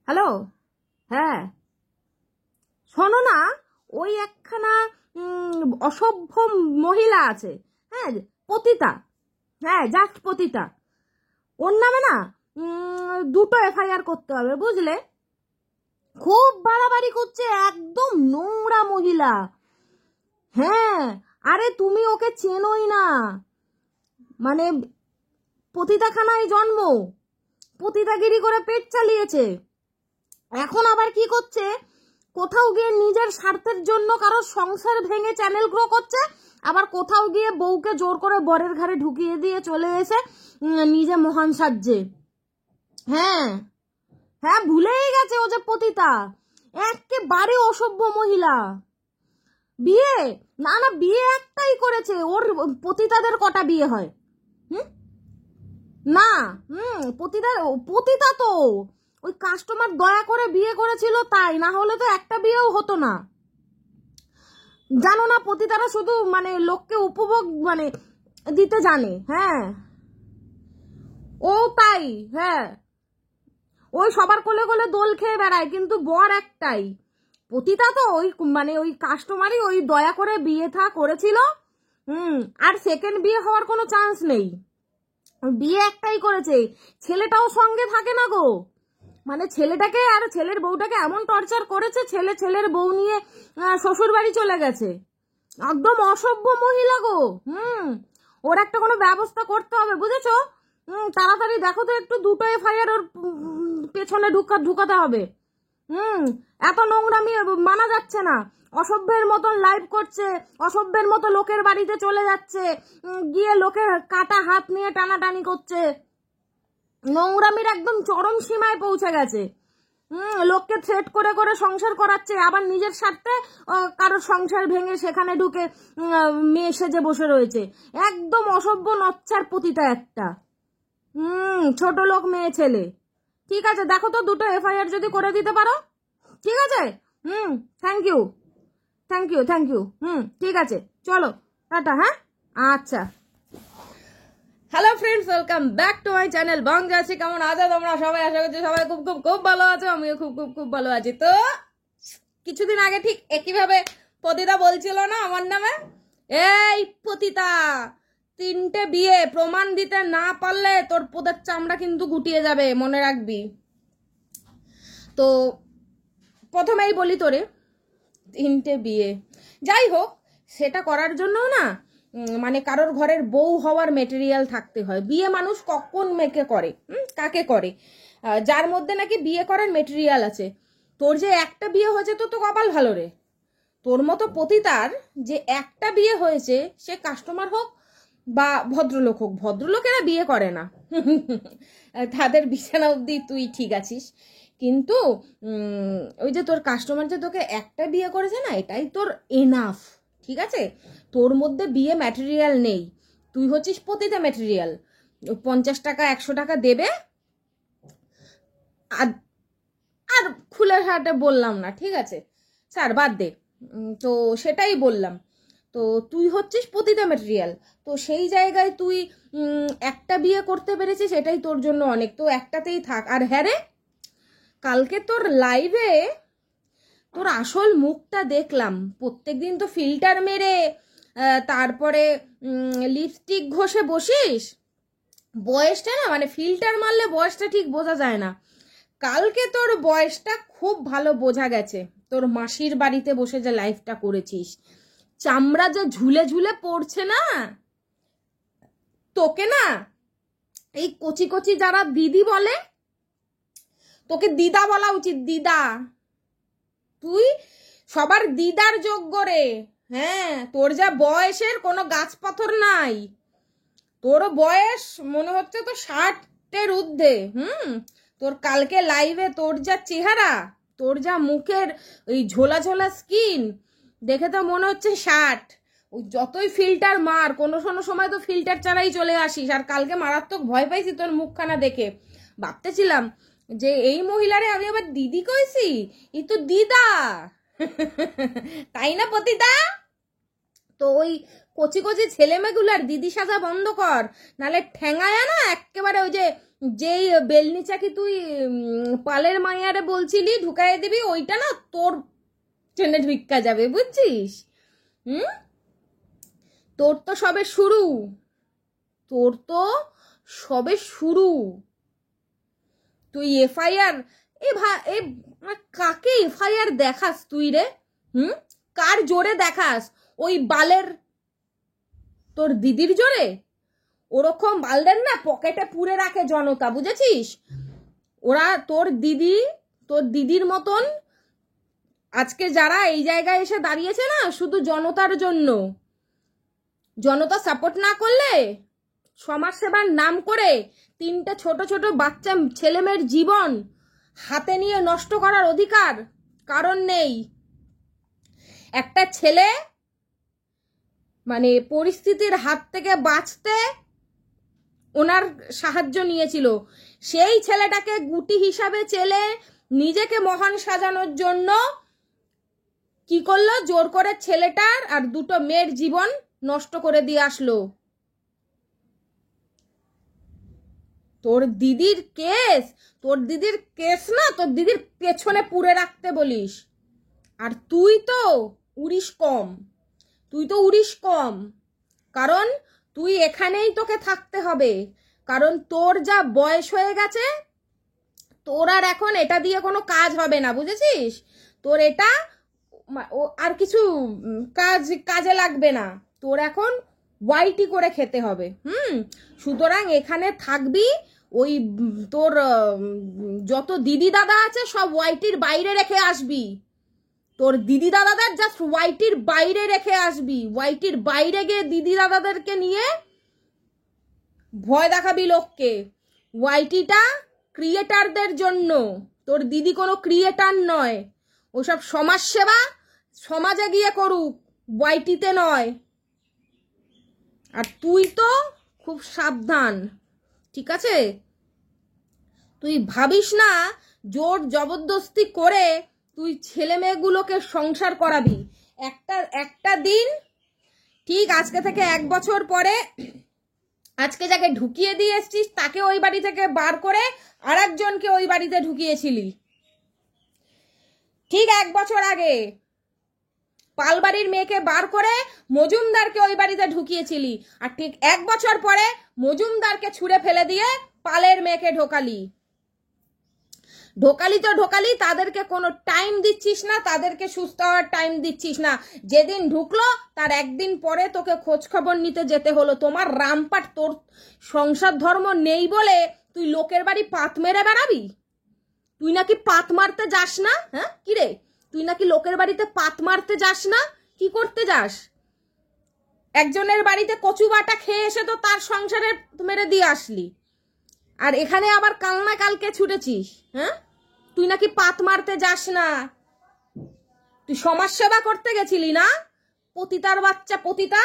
Hello. হ্যাঁ, শোনো না, ওই একখানা অসভ্য মহিলা আছে। হ্যাঁ, পতিতা। হ্যাঁ, জাস্ট পতিতা। ওর নামে না দুটো এফআইআর করতে হবে, বুঝলে? খুব বাড়াবাড়ি করছে, একদম নোংরা মহিলা। হ্যাঁ, আরে তুমি ওকে চেনোই না। মানে পতিতাখানায় জন্ম, পতিতাগিরি করে পেট চালিয়েছে। এখন আবার কি করছে, কোথাও গিয়ে নিজের স্বার্থের জন্য কারো সংসার ভেঙে চ্যানেল গ্রো করছে, আবার কোথাও গিয়ে বউকে জোর করে বরের ঘরে ঢুকিয়ে দিয়ে চলে এসে নিজে মহান সাজছে। হ্যাঁ হ্যাঁ, ভুলেই গেছে ও যে পতিতা। একেবারে অসভ্য মহিলা। বিয়ে না না, বিয়ে একটাই করেছে। ওর পতিতাদের কটা বিয়ে হয়? না, পতিতা তো ওই কাস্টমার দয়া করে বিয়ে করেছিল, তাই না হলে তো একটা বিয়েও হতো না। জানো না, পতিতারা শুধু মানে লোককে উপভোগ মানে দিতে জানে। হ্যাঁ, ও তাই। হ্যাঁ, ওই সবার কোলে কোলে দোল খেয়ে বেড়ায়, কিন্তু বর একটাই। পতিতা তো ওই মানে ওই কাস্টমারই ওই দয়া করে বিয়ে থা করেছিল। আর সেকেন্ড বিয়ে হওয়ার কোনো চান্স নেই। বিয়ে একটাই করেছে। ছেলেটাও সঙ্গে থাকে না গো। মানে ছেলেটাকে আর ছেলের বউটাকে এমন টর্চার করেছে, ছেলের বউ নিয়ে শ্বশুর বাড়ি চলে গেছে। একদম অসভ্য মহিলা গো। ওর একটা কোনো ব্যবস্থা করতে হবে, বুঝেছো? তাড়াতাড়ি দেখো তো একটু, দুটো এফআইআর ওর পেছনে ঢুকাতে হবে। এত নোংরামি মানা যাচ্ছে না। অসভ্যের মতন লাইভ করছে, অসভ্যের মতো লোকের বাড়িতে চলে যাচ্ছে, গিয়ে লোকের কাটা হাত নিয়ে টানাটানি করছে। নোংরামির একদম চরম সীমায় পৌঁছে গেছে। লোককে থ্রেট করে করে সংসার করাচ্ছে, আবার নিজের স্বার্থে কারোর সংসার ভেঙে সেখানে ঢুকে মেয়ে সেজে বসে রয়েছে। একদম অসভ্য নচ্ছার পতিতা একটা। ছোট লোক মেয়ে ছেলে। ঠিক আছে, দেখো তো দুটো এফআইআর যদি করে দিতে পারো। ঠিক আছে। Thank you, thank you, thank you. ঠিক আছে, চলো টাটা। হ্যাঁ, আচ্ছা। Hello friends, welcome back to my channel Bangla আছে। কেমন আছো তোমরা সবাই? আশা করছি সবাই খুব খুব খুব ভালো আছো। আমিও খুব খুব খুব ভালো আছি। তো কিছুদিন আগে ঠিক একইভাবে পতিতা বলছিল না আমার নামে, এই পতিতা, 3টে বিয়ে প্রমাণ দিতে না পারলে তোর পোদের চামড়া কিন্তু গুটিয়ে যাবে, মনে রাখবি। তো প্রথমেই বলি তোরে, 3টে বিয়ে, যাই হোক, সেটা করার জন্য না মানে কারোর ঘরের বউ হওয়ার মেটেরিয়াল থাকতে হয়। বিয়ে মানুষ কখন মেকে করে, কাকে করে? যার মধ্যে নাকি বিয়ে করার মেটেরিয়াল আছে। তোর যে একটা বিয়ে হয়েছে তো তো কপাল ভালো রে। তোর মতো পতিতার যে একটা বিয়ে হয়েছে, সে কাস্টমার হোক বা ভদ্রলোক হোক, ভদ্রলোকেরা বিয়ে করে না। তাদের বিছানা অবধি তুই ঠিক আছিস, কিন্তু ওই যে তোর কাস্টমার যে তোকে একটা বিয়ে করেছে না, এটাই তোর এনাফ। ঠিক আছে, তোর মধ্যে বিয়ে ম্যাটেরিয়াল নেই, তুই হচ্ছিস পতিতা ম্যাটেরিয়াল। 50 টাকা 100 টাকা দেবে, আর আর খুলে হাটে বললাম না, ঠিক আছে স্যার, বাদ দে। তো সেটাই বললাম। তো তুই হচ্ছিস পতিতা ম্যাটেরিয়াল। তো সেই জায়গায় তুই একটা বিয়ে করতে পেরেছিস, এটাই তোর জন্য অনেক। তো একটাতেই থাক। আর হ্যাঁ রে, কালকে তোর লাইভে তোর আসল মুখটা দেখলাম। প্রত্যেকদিন তো ফিল্টার মেরে তারপরে লিপস্টিক ঘষে বসিস, বয়সটা না মানে ফিল্টার মারলে বয়সটা ঠিক বোঝা যায় না। কালকে তোর বয়সটা খুব ভালো বোঝা গেছে। তোর মাসির বাড়িতে বসে যে লাইভটা করেছিস, চামড়া যে ঝুলে ঝুলে পড়ছে না তোকে, না এই কচি কচি যারা দিদি বলে, তোকে দিদা বলা উচিত, দিদা। তুই সবার দিদার যোগ্য রে। হ্যাঁ, তোর যা বয়সের কোনো গাছ পাথর নাই। তোর বয়স মনে হচ্ছে তো 60-এর ঊর্ধ্বে। তোর কালকে লাইভে তোর যা চেহারা, তোর যা মুখের ওই ঝোলা ঝোলা স্কিন, দেখে তো মনে হচ্ছে 60। ওই যতই ফিল্টার মার, কোনো সময় তো ফিল্টার ছাড়াই চলে আসিস। আর কালকে মারাত্মক ভয় পাইছি তোর মুখখানা দেখে। ভাবতেছিলাম যে এই মহিলারে আমি আবার দিদি কইছি, এই তো দিদা। তাই না পতিতা? তো ওই কচি কচি ছেলে মেয়েগুলার দিদি সাজা বন্ধ কর, নালে ঠেঙায়া না একেবারে ওই যে যেই বেলনিচাকি তুই পালের মাইয়ারে বলছিলি ঢুকাই দিবি, ওইটা না তোর ট্রেনে ঢুকা যাবে, বুঝছিস? তোর তো সবে শুরু, তোর তো সবে শুরু। তুই এফআইআর, এ কাকে এফআইআর দেখাস তুই রে? কার জোরে দেখাস? ওই বালের তোর দিদির জোরে? ওরকম বালদের না পকেটে পুরে রাখে জনতা, বুঝেছিস? ওরা তোর দিদির মতন আজকে যারা এই জায়গায় এসে দাঁড়িয়েছে না, শুধু জনতার জন্য। জনতা সাপোর্ট না করলে, সমাজসেবার নাম করে 3টে ছোট ছোট বাচ্চা ছেলেমেয়ের জীবন হাতে নিয়ে নষ্ট করার অধিকার কারণ নেই। একটা ছেলে মানে পরিস্থিতির হাত থেকে বাঁচতে ওনার সাহায্য নিয়েছিল, সেই ছেলেটাকে গুটি হিসাবে চেলে নিজেকে মহান সাজানোর জন্য কি করলো? জোর করে ছেলেটার আর 2টো মেয়ের জীবন নষ্ট করে দিয়ে আসলো। তোর দিদির কেস না তোর দিদির পেছনে পুরে রাখতে বলিস, আর তুই তো উড়িস কম, কারণ তুই এখানেই তোকে থাকতে হবে, কারণ তোর যা বয়স হয়ে গেছে, তোর আর এখন এটা দিয়ে কোনো কাজ হবে না, বুঝেছিস? তোর এটা আর কিছু কাজে লাগবে না, তোর এখন ওয়াইটি করে খেতে হবে। সুতরাং এখানে থাকবি, ওই তোর যত দিদি দাদা আছে সব ওয়াইটির বাইরে রেখে আসবি। তোর দিদি দাদাদের জাস্ট ওয়াইটির বাইরে রেখে আসবি। ওয়াইটির বাইরে গিয়ে দিদি দাদাদেরকে নিয়ে ভয় দেখাবি লোককে। ওয়াইটিটা ক্রিয়েটারদের জন্য, তোর দিদি কোনো ক্রিয়েটার নয়। ওসব সমাজসেবা সমাজে গিয়ে করুক, ওয়াইটিতে নয়। আর তুই তো খুব সাবধান, ঠিক আছে? তুই ভাবিস না জোর জবরদস্তি করে তুই ছেলে মেয়েগুলোকে সংসার করাবি। একটা দিন ঠিক আজকে থেকে 1 বছর পরে, আজকে যাকে ঢুকিয়ে দিয়ে এসছিস তাকে ওই বাড়ি থেকে বার করে আরেকজনকে ওই বাড়িতে ঢুকিয়েছিলি। ঠিক 1 বছর আগে পালবাড়ির মেয়েকে বার করে মজুমদারকে ওই বাড়িতে ঢুকিয়েছিলি, আর ঠিক 1 বছর পরে মজুমদারকে ছুঁড়ে ফেলে দিয়ে পালের মেয়েকে ঢোকালি। তো ঢোকালি, তাদেরকে কোনো টাইম দিচ্ছিস না, তাদেরকে সুস্থ হওয়ার টাইম দিচ্ছিস না। যেদিন ঢুকলো তার একদিন পরে তোকে খোঁজ খবর নিতে যেতে হলো। তোমার রামপাট, তোর সংসার ধর্ম নেই বলে তুই লোকের বাড়ি পাত মেরে বেড়াবি? তুই নাকি পাত মারতে যাস না? হ্যাঁ কিরে, তুই নাকি লোকের বাড়িতে পাত মারতে যাস না? কি করতে যাস? একজনের বাড়িতে কচু বাটা খেয়ে এসে তো তার সংসারে মেরে দিয়ে আসলি, আর এখানে আবার কাল না কালকে ছুটেছিস। হ্যাঁ, তুই নাকি পাত মারতে যাস না, তুই সমাজ সেবা করতে গেছিলি না? পতিতার বাচ্চা পতিতা,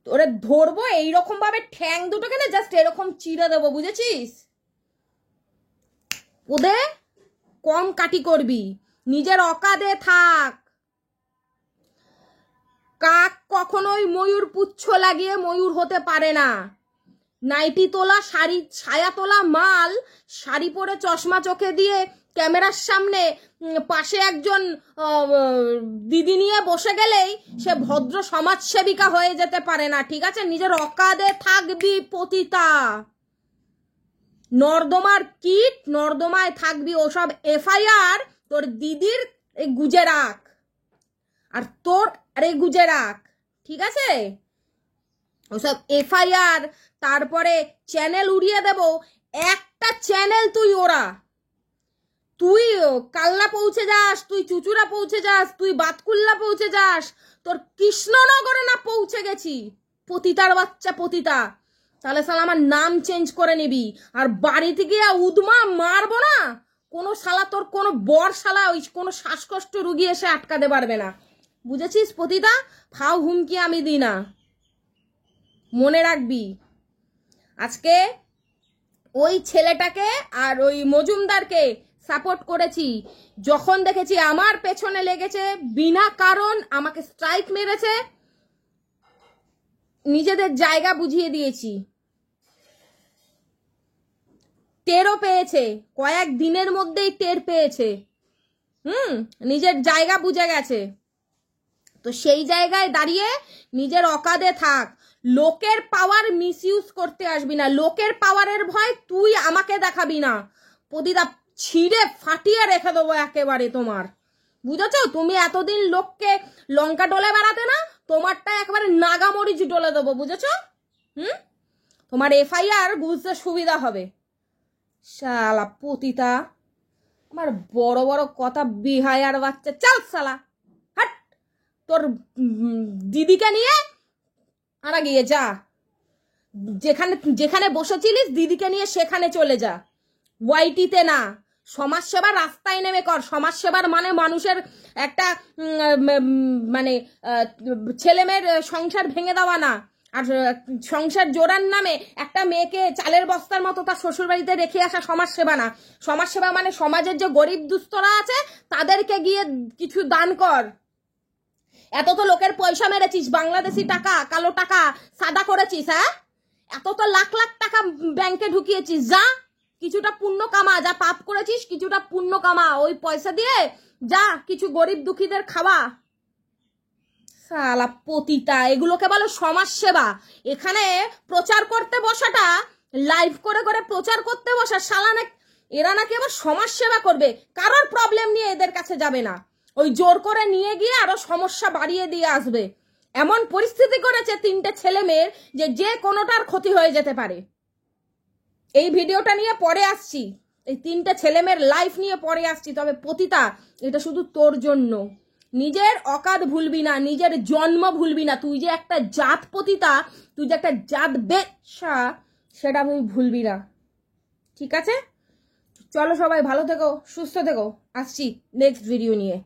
তোরে ধরবো এইরকম ভাবে ঠ্যাং দুটোকে না জাস্ট এরকম চিড়ে দেবো, বুঝেছিস? ওদের কম কাটি করবি, নিজের অকাদে থাক। কাক কখনোই ময়ূর পুচ্ছ লাগিয়ে ময়ূর হতে পারে না। নাইটি তোলা, শাড়ি ছায়া তোলা মাল, শাড়ি পরে চশমা চোখে দিয়ে ক্যামেরার সামনে পাশে একজন দিদি নিয়ে বসে গেলেই সে ভদ্র সমাজসেবিকা হয়ে যেতে পারে না, ঠিক আছে? নিজের অকাদে থাকবি পতিতা। নর্দমার কীট, নর্দমায় থাকবি। ওসব এফআইআর তোর দিদির এই গুজে রাখ, আর তোর এই গুজে রাখ, ঠিক আছে? ওসব এফআইআর, তারপরে চ্যানেল উড়িয়ে দেব। একটা চ্যানেল তুই কালনা পৌঁছে যাস, তুই চুচুড়া পৌঁছে যাস, তুই বাতকুল্লা পৌঁছে যাস, তোর কৃষ্ণনগরে না পৌঁছে গেছি, পতিতার বাচ্চা পতিতা। তাহলে শালা আমার নাম চেঞ্জ করে নিবি, আর বাড়িতে গিয়ে উদমা মারবো না, কোনো শালা তোর কোনো বর শালা ওই কোনো শ্বাসকষ্ট রুগী এসে আটকাতে পারবে না, বুঝেছিস পতিতা? ফাও হুমকি আমি দিই না, মনে রাখবি। আজকে ওই ছেলেটাকে আর ওই মজুমদারকে সাপোর্ট করেছি, যখন দেখেছি আমার পেছনে লেগেছে, বিনা কারণ আমাকে স্ট্রাইক মেরেছে, নিজেদের জায়গা বুঝিয়ে দিয়েছি। টেরও পেয়েছে, কয়েক দিনের মধ্যেই টের পেয়েছে। নিজের জায়গা বুঝে গেছে। তো সেই জায়গায় দাঁড়িয়ে নিজের অকাদে থাক। লোকের পাওয়ার মিসইউজ করতে আসবি না। লোকের পাওয়ারের ভয় তুই আমাকে দেখাবি না। প্রতিটা ছিঁড়ে ফাটিয়ে রেখে দেবো একেবারে তোমার। বুঝেছো? তুমি এতদিন লোককে লঙ্কা ডলে বেড়াতে না, তোমারটা একেবারে নাগামরিচ ডলে দেবো। বুঝেছো? তোমার FIR বুঝতে সুবিধা হবে। শালা পতিতা, আমার বড় বড় কথা, বিহায়ার বাচ্চা। চাল শালা, হাট। তোর দিদিকে নিয়ে আরা গিয়ে যা, যেখানে যেখানে বসেছিলিস দিদিকে নিয়ে সেখানে চলে যা। ওয়াইটিতে না, সমাজসেবা রাস্তায় নেমে কর। সমাজসেবার মানে মানুষের একটা মানে ছেলেমেয়ের সংসার ভেঙে দেওয়া না। আর সংসার জোড়ার নামে একটা মেয়েকে চালের বস্তার মতো তার শ্বশুর বাড়িতে রেখে আসা সমাজসেবা না। সমাজসেবা মানে সমাজের যে গরিব দুস্থরা আছে তাদেরকে গিয়ে কিছু দান কর। এত তো লোকের পয়সা মেরেছিস, বাংলাদেশি টাকা, কালো টাকা সাদা করেছিস। হ্যাঁ, এত তো লাখ লাখ টাকা ব্যাংকে ঢুকিয়েছিস। যা কিছুটা পুণ্য কামা, যা পাপ করেছিস কিছুটা পুণ্য কামা। ওই পয়সা দিয়ে যা কিছু গরিব দুঃখীদের খাওয়া। শালা পতিতা, এগুলোকে বলো সমাজ সেবা। এখানে প্রচার করতে বসাটা, লাইভ করে করে প্রচার করতে বসা, শালা না এরা নাকি আবার সমাজ সেবা করবে। কারোর প্রবলেম নিয়ে এদের কাছে যাবে না, ওই জোর করে নিয়ে গিয়ে আরো সমস্যা বাড়িয়ে দিয়ে আসবে। এমন পরিস্থিতি করেছে 3টে ছেলে মেয়ের যে কোনোটার ক্ষতি হয়ে যেতে পারে। এই ভিডিওটা নিয়ে পরে আসছি, এই 3টে ছেলে মেয়ের লাইফ নিয়ে পরে আসছি। তবে পতিতা, এটা শুধু তোর জন্য। নিজের অকাদ ভুলবি না, নিজের জন্ম ভুলবি না। তুই যে একটা জাত পতিতা, তুই যে একটা জাত বেশ্যা, সেটা তুই ভুলবি না। ঠিক আছে? চলো সবাই ভালো থেকো, সুস্থ থেকো। আসছি নেক্সট ভিডিও নিয়ে।